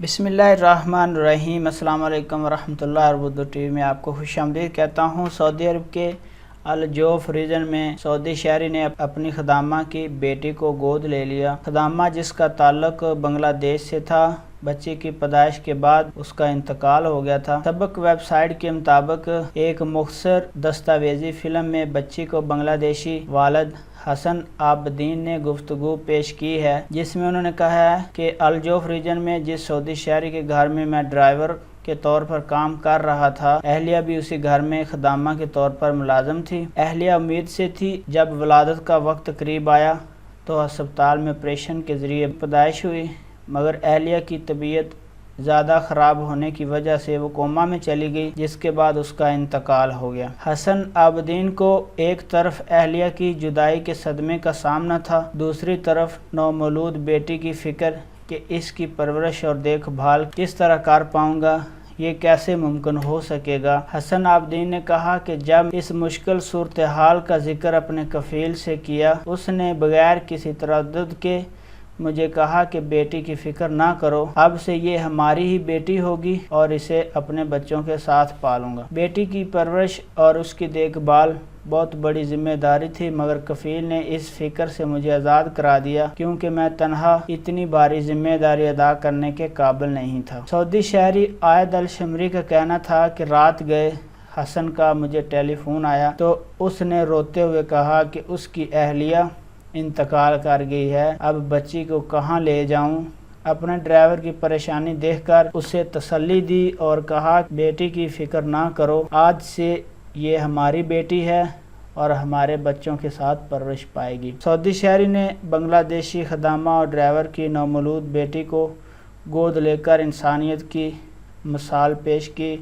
بسم اللہ الرحمن الرحیم۔ السلام علیکم ورحمۃ اللہ۔ اردو ٹی وی میں آپ کو خوش آمدید کہتا ہوں۔ سعودی عرب کے الجوف ریجن میں سعودی شہری نے اپنی خدامہ کی بیٹی کو گود لے لیا۔ خدامہ جس کا تعلق بنگلہ دیش سے تھا، بچی کی پیدائش کے بعد اس کا انتقال ہو گیا تھا۔ سبق ویب سائٹ کے مطابق ایک مختصر دستاویزی فلم میں بچی کو بنگلہ دیشی والد حسن عابدین نے گفتگو پیش کی ہے، جس میں انہوں نے کہا ہے کہ الجوف ریجن میں جس سعودی شہری کے گھر میں ڈرائیور کے طور پر کام کر رہا تھا، اہلیہ بھی اسی گھر میں خدامہ کے طور پر ملازم تھی۔ اہلیہ امید سے تھی جب ولادت کا وقت قریب آیا تو ہسپتال میں آپریشن کے ذریعے پیدائش ہوئی، مگر اہلیہ کی طبیعت زیادہ خراب ہونے کی وجہ سے وہ کوما میں چلی گئی، جس کے بعد اس کا انتقال ہو گیا۔ حسن عابدین کو ایک طرف اہلیہ کی جدائی کے صدمے کا سامنا تھا، دوسری طرف نومولود بیٹی کی فکر کہ اس کی پرورش اور دیکھ بھال کس طرح کر پاؤں گا، یہ کیسے ممکن ہو سکے گا۔ حسن عابدین نے کہا کہ جب اس مشکل صورتحال کا ذکر اپنے کفیل سے کیا، اس نے بغیر کسی تردد کے مجھے کہا کہ بیٹی کی فکر نہ کرو، اب سے یہ ہماری ہی بیٹی ہوگی اور اسے اپنے بچوں کے ساتھ پالوں گا۔ بیٹی کی پرورش اور اس کی دیکھ بھال بہت بڑی ذمہ داری تھی، مگر کفیل نے اس فکر سے مجھے آزاد کرا دیا کیونکہ میں تنہا اتنی باری ذمہ داری ادا کرنے کے قابل نہیں تھا۔ سعودی شہری عائد الشمری کا کہنا تھا کہ رات گئے حسن کا مجھے ٹیلی فون آیا تو اس نے روتے ہوئے کہا کہ اس کی اہلیہ انتقال کر گئی ہے، اب بچی کو کہاں لے جاؤں۔ اپنے ڈرائیور کی پریشانی دیکھ کر اسے تسلی دی اور کہا بیٹی کی فکر نہ کرو، آج سے یہ ہماری بیٹی ہے اور ہمارے بچوں کے ساتھ پرورش پائے گی۔ سعودی شہری نے بنگلہ دیشی خدامہ اور ڈرائیور کی نومولود بیٹی کو گود لے کر انسانیت کی مثال پیش کی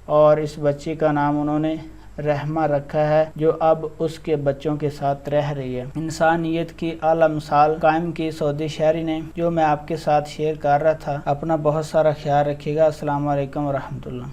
اور اس بچی کا نام انہوں نے رحمہ رکھا ہے، جو اب اس کے بچوں کے ساتھ رہ رہی ہے۔ انسانیت کی اعلیٰ مثال قائم کی سعودی شہری نے، جو میں آپ کے ساتھ شیئر کر رہا تھا۔ اپنا بہت سارا خیال رکھیے گا۔ السلام علیکم ورحمۃ اللہ۔